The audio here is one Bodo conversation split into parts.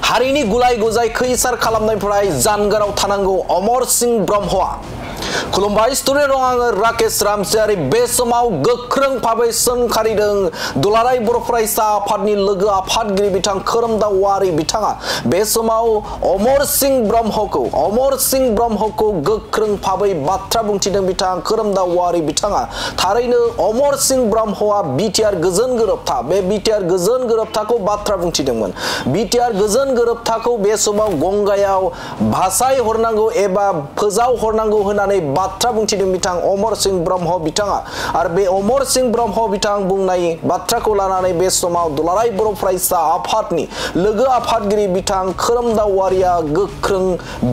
हारिनि गुलाय गुजाय खैसार खालामनायनिफ्राय जानगाराव थानांगौ अमर सिंह ब्रह्मआ खुलुमबाय स्टुडिअ दं आङो राकेश रामसियारि बे समाव गोख्रों भाबै सोंखारिदों दुलाराय बर' फरायसा आफादनि लोगो आफादगिरि बिथां खोरोमदाव औवारि बिथाङा बे समाव अमर सिंह ब्रह्मखौ गोख्रों भाबै बाथ्रा बुंथिदों बिथां खोरोमदाव औवारि बिथाङा थारैनो अमर सिंह ब्रह्मआ बिटिआर गोजोन गोरोबथा बे बिटिआर गोजोन गोरोबथाखौ बाथ्रा बुंथिदोंमोन बिटिआर गोजोन गोरोबथाखौ बे समाव गंगायाव भासाय हरनांगौ एबा फोजाव हरनांगौ होननानै बाथ्रा बुंथिदों बिथां अमर सिंह ब्रह्म बिथाङा आरो बे अमर सिंह ब्रह्म बिथां बुंनाय बाथ्राखौ लानानै बे समाव दुलाराय बर' फरायसा आफादनि लोगो आफादगिरि बिथां खोरोमदाव औवारिया गोख्रों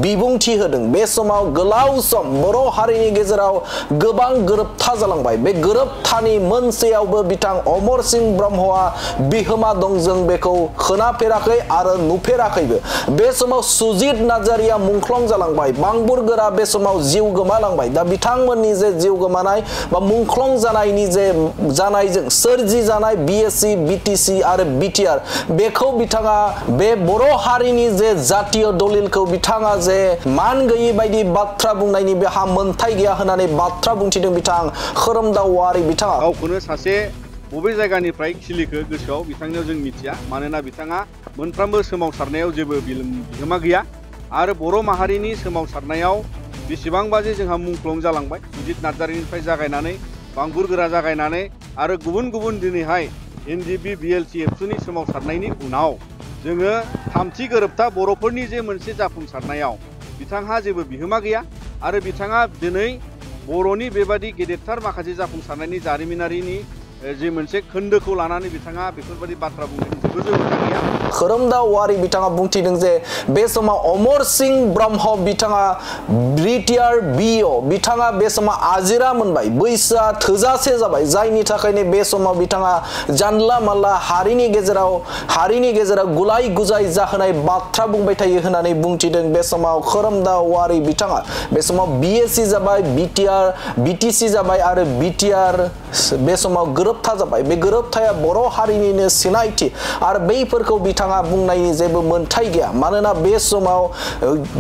बिबुंथि होदों बे समाव गोलाव सम बर' हारिनि गेजेराव गोबां गोरोबथा जालांबाय बे गोरोबथानि मोनसेयावबो बिथां अमर सिंह ब्रह्मआ बिहोमा दं जों बेखौ खोनाफेराखै आरो नुफेराखैबो बे समाव सुजित नार्जारिया मुंख्लं जालांबाय बांबुरगोरा बे समाव जिउ गोमालांबाय दा बिथांमोननि जे जिउ गोमानाय बा मुंख्लं जानायनि जे जानायजों सोरजि जानाय बिएससि बिटिसि आरो बिटिआर बेखौ बिथाङा बे बर' हारिनि जे जातीय दलिलखौ बिथाङा जे मान गैयै बायदि बाथ्रा बुंनायनि बेहा मोनथाय गैया होननानै बाथ्रा बुंथिदों बिथां खोरोमदाव औवारि बिथाङा गावखौनो सासे बबे जायगानिफ्राय खिलिखो गोसोआव बिथांनियाव जों मिथिया मानोना बिथाङा मोनफ्रोमबो सोमावसारनायाव जेबो बिहोमा गैया आरो बर' माहारिनि सोमावसारनायाव बेसेबांबा जे जोंहा मुंख्लं जालांबाय सुजित नार्जारिनिफ्राय जागायनानै बांबुरगोरा जागायनानै आरो गुबुन गुबुन दिनैहाय एनडिपि बिएलटि एबसुनि सोमावसारनायनि उनाव जोङो थामथि गोरोबथा बर'फोरनि जे मोनसे जाफुंसारनायाव बिथांहा जेबो बिहोमा गैया आरो बिथाङा दिनै बर'नि बेबादि गेदेरथार माखासे जाफुंसारनायनि जारिमिनारिनि जे मोनसे खोन्दोखौ लानानै बिथाङा बेफोरबायदि बाथ्रा बुंनायनि जेबो जौगानाय गैया खोरोमदाव औवारि बिथाङा बुंथिदों जे बे समाव अमर सिंह ब्रह्म बिथाङा बिटिआर बिअ बिथाङा बे समाव आजिरा मोनबाय बैसोआ थोजासे जाबाय जायनि थाखायनो बे समाव बिथाङा जानला मानला हारिनि गेजेराव गुलाय गुजाय जाहोनाय बाथ्रा बुंबाय थायो होननानै बुंथिदों बे समाव खोरोमदाव औवारि बिथाङा बे समाव बिएससि जाबाय बिटिआर बिटिसि जाबाय आरो बिटिआर बे समाव गोरोबथा जाबाय बे गोरोबथाया बर' हारिनिनो सिनायथि आरो बैफोरखौ बिथाङा बुंनायनि जेबो मोनथाय गैया मानोना बे समाव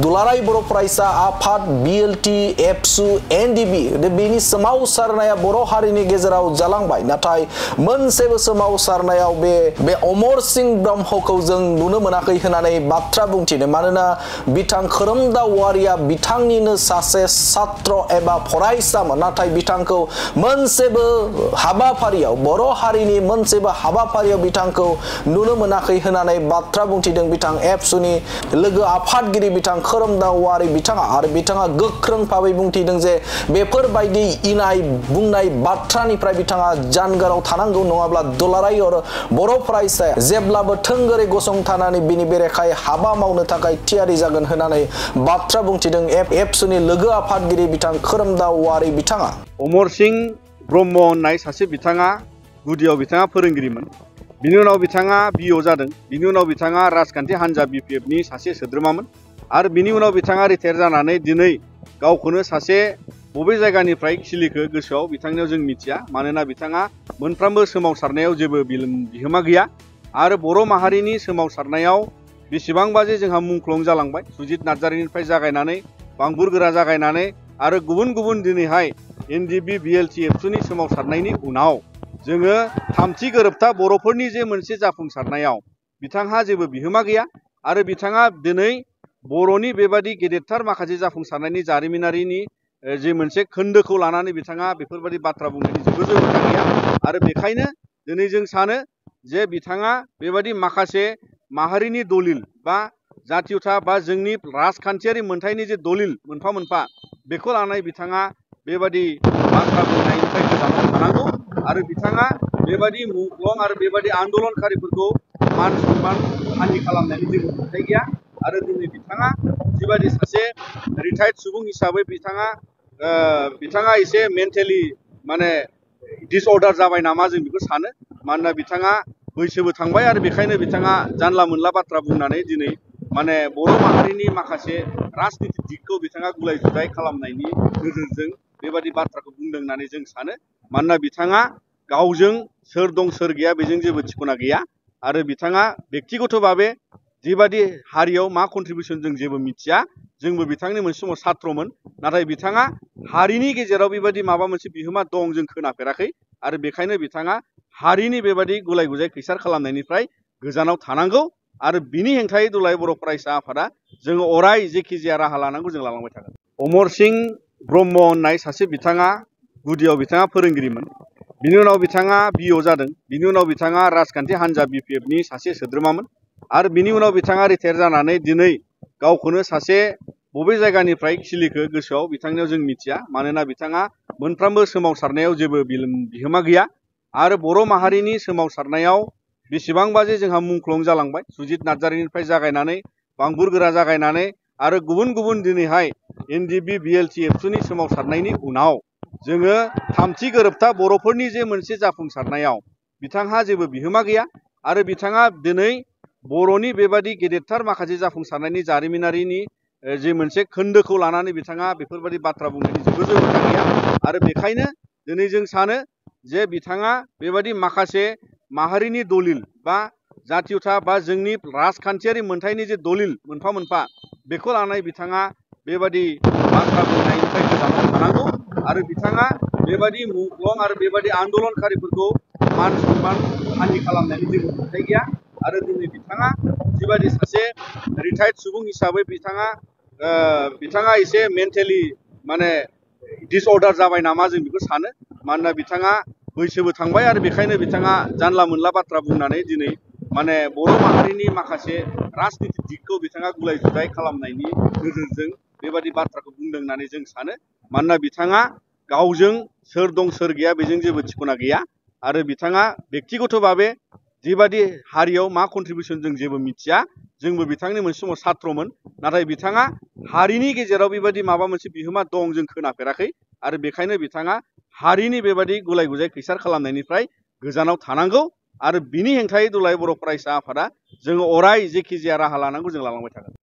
दुलाराय बर' फरायसा आफाद बिएलटि एबसु एनडिबि बेनि सोमावसारनाया बर' हारिनि गेजेराव जालांबाय नाथाय मोनसेबो सोमावसारनायाव बे अमर सिंह ब्रह्मखौ जों नुनो मोनाखै होननानै बाथ्रा बुंथिदों मानोना बिथां खोरोमदाव औवारिया बिथांनिनो सासे छात्र एबा फरायसामोन नाथाय बिथांखौ मोनसेबो हाबाफारियाव बर' हारिनि मोनसेबो हाबाफारियाव बिथांखौ नुनो मोनाखै होननानै बाथ्रा बुंथिदों बिथां एबसुनि लोगो आफादगिरि बिथां खोरोमदाव औवारि बिथाङा आरो बिथाङा गोख्रों भाबै बुंथिदों जे बेफोरबायदि इनाय बुंनाय बाथ्रानिफ्राय बिथाङा जानगाराव थानांगौ नङाब्ला दुलाराय बर' फरायसाया जेब्लाबो थोंगोरै गसंथानानै बिनि बेरेखायै हाबा मावनो थाखाय थियारि जागोन होननानै बाथ्रा बुंथिदों एबसुनि लोगो आफादगिरि बिथां खोरोमदाव औवारि बिथाङा अमर सिंह ब्रह्म होननाय सासे बिथाङा गुदियाव बिथाङा फोरोंगिरिमोन बिनि उनाव बिथाङा बिअ जादों बिनि उनाव बिथाङा राजखान्थि हान्जा बिपिएफनि सासे सोद्रोमामोन आरो बिनि उनाव बिथाङा रिटायार जानानै दिनै गावखौनो सासे बबे जायगानिफ्राय खिलिखो गोसोआव बिथांनियाव जों मिथिया मानोना बिथाङा मोनफ्रोमबो सोमावसारनायाव जेबो बिहोमा गैया आरो बर' माहारिनि सोमावसारनायाव बेसेबांबा जे जोंहा मुंख्लं जालांबाय सुजित नार्जारिनिफ्राय जागायनानै बांबुरगोरा जागायनानै आरो गुबुन गुबुन दिनैहाय एनडिपि बिएलटि एबसुनि सोमावसारनायनि उनाव जोङो थामथि गोरोबथा बर'फोरनि जे मोनसे जाफुंसारनायाव बिथांहा जेबो बिहोमा गैया आरो बिथाङा दिनै बर'नि बेबादि गेदेरथार माखासे जाफुंसारनायनि जारिमिनारिनि जे मोनसे खोन्दोखौ लानानै बिथाङा बेफोरबायदि बाथ्रा बुंनायनि जेबो जौगानाय गैया आरो बेखायनो दिनै जों सानो जे बिथाङा बेबादि माखासे माहारिनि दलिल बा जातीयता बा जोंनि राजखान्थियारि मोनथायनि जे दलिल मोनफा मोनफा बेखौ लानानै बिथाङा बेबादि बाथ्रा बुंनायनिफ्राय गोजानाव थानांगौ आरो बिथाङा बेबादि मुंख्लं आरो बेबादि आन्दलनकारिफोरखौ मान सनमान हानि खालामनायनि जेबो मोनथाय गैया आरो दिनै बिथाङा जिबादि सासे रिटायार्ड सुबुं हिसाबै बिथाङा एसे मेन्टेलि माने डिसअर्डार जाबाय नामा जों बेखौ सानो मानोना बिथाङा बैसोबो थांबाय आरो बेखायनो बिथाङा जानला मोनला बाथ्रा बुंनानै दिनै माने बर' माहारिनि माखासे राजनितिक दिगखौ बिथाङा गुलाय गुजाय खालामनायनि नोजोरजों बेबादि बाथ्राखौ बुंदों होननानै जों सानो मानोना बिथाङा गावजों सोर दं सोर गैया बेजों जेबो थिखना गैया आरो बिथाङा बेक्तिगत भाबे जिबादि हारियाव मा कन्ट्रिबिउसन जों जेबो मिथिया जोंबो बिथांनि मोनसे समाव सात्रमोन नाथाय बिथाङा हारिनि गेजेराव बेबायदि माबा मोनसे बिहोमा दं जों खोनाफेराखै आरो बेखायनो बिथाङा हारिनि बेबायदि गुलाय गुजाय खैसार खालामनायनिफ्राय गोजानाव थानांगौ आरो बिनि हेंथायै दुलाराय बर' फरायसा आफादा जोङो अराय जेखि जाया राहा लानांगौ जों लालांबाय थागोन। अमर सिं ब्रह्म होननाय सासे बिथाङा गुदियाव बिथाङा फोरोंगिरिमोन। बिनि उनाव बिथाङा बिअ जादों। बिनि उनाव बिथाङा राजखान्थि हान्जा बिपिएफनि सासे सोद्रोमामोन आरो बिनि उनाव बिथाङा रिटायार जानानै दिनै गावखौनो सासे बबे जायगानिफ्राय खिलिखो गोसोआव बिथांनियाव जों मिथिया मानोना बिथाङा मोनफ्रोमबो सोमावसारनायाव जेबो बिहोमा गैया आरो बर' माहारिनि सोमावसारनायाव बेसेबांबा जे जोंहा मुंख्लं जालांबाय सुजित नार्जारिनिफ्राय जागायनानै बांबुर गोरा जागायनानै आरो गुबुन गुबुन दिनैहाय एनडिएफबि बिएलटि एबसुनि सोमावसारनायनि उनाव जोङो थामथि गोरोबथा बर'फोरनि जे मोनसे जाफुंसारनायाव बिथांहा जेबो बिहोमा गैया आरो बिथाङा दिनै बर'नि बेबादि गेदेरथार माखासे जाफुंसारनायनि जारिमिनारिनि जे मोनसे खोन्दोखौ लानानै बिथाङा बेफोरबायदि बाथ्रा बुंनायनि जेबो जर'खा गैया आरो बेखायनो दिनै जों सानो जे बिथाङा बेबादि माखासे माहारिनि दलिल बा जातीयता बा जोंनि राजखान्थियारि मोनथायनि जे दलिल मोनफा मोनफा बेखौ लानानै बिथाङा बेबादि बाथ्रा बुंनायनिफ्राय गोजानाव थानांगौ आरो बिथाङा बेबादि मुंख्लं आरो बेबादि आन्दलनकारिफोरखौ मान सन्मान हानि खालामनायनि जेबो मोनथाय गैया आरो दिनै बिथाङा जिबादि सासे रिटायार्ड सुबुं हिसाबै बिथाङा एसे मेन्टेलि माने डिसअर्डार जाबाय नामा जों बेखौ सानो मानोना बिथाङा बैसोबो थांबाय आरो बेखायनो बिथाङा जानला मोनला बाथ्रा बुंनानै दिनै माने बर' माहारिनि माखासे राजनितिक दिगखौ बिथाङा गुलाय गुजाय खालामनायनि नोजोरजों बेबादि बाथ्राखौ बुंदों होननानै जों सानो मानोना बिथाङा गावजों सोर दं सोर गैया बेजों जेबो थिखना गैया आरो बिथाङा बेक्तिगत भाबे जिबादि हारियाव मा कन्ट्रिबिउसन जों जेबो मिथिया जोंबो बिथांनि मोनसे समाव सात्रमोन नाथाय बिथाङा हारिनि गेजेराव बेबायदि माबा मोनसे बिहोमा दं जों खोनाफेराखै आरो बेखायनो बिथाङा हारिनि बेबादि गुलाय गुजाय खैसार खालामनायनिफ्राय गोजानाव थानांगौ आरो बिनि हेंथायै दुलाराय बर' फरायसा आफादा जोङो अराय जेखि जाया राहा लानांगौ जों लालांबाय थागोन।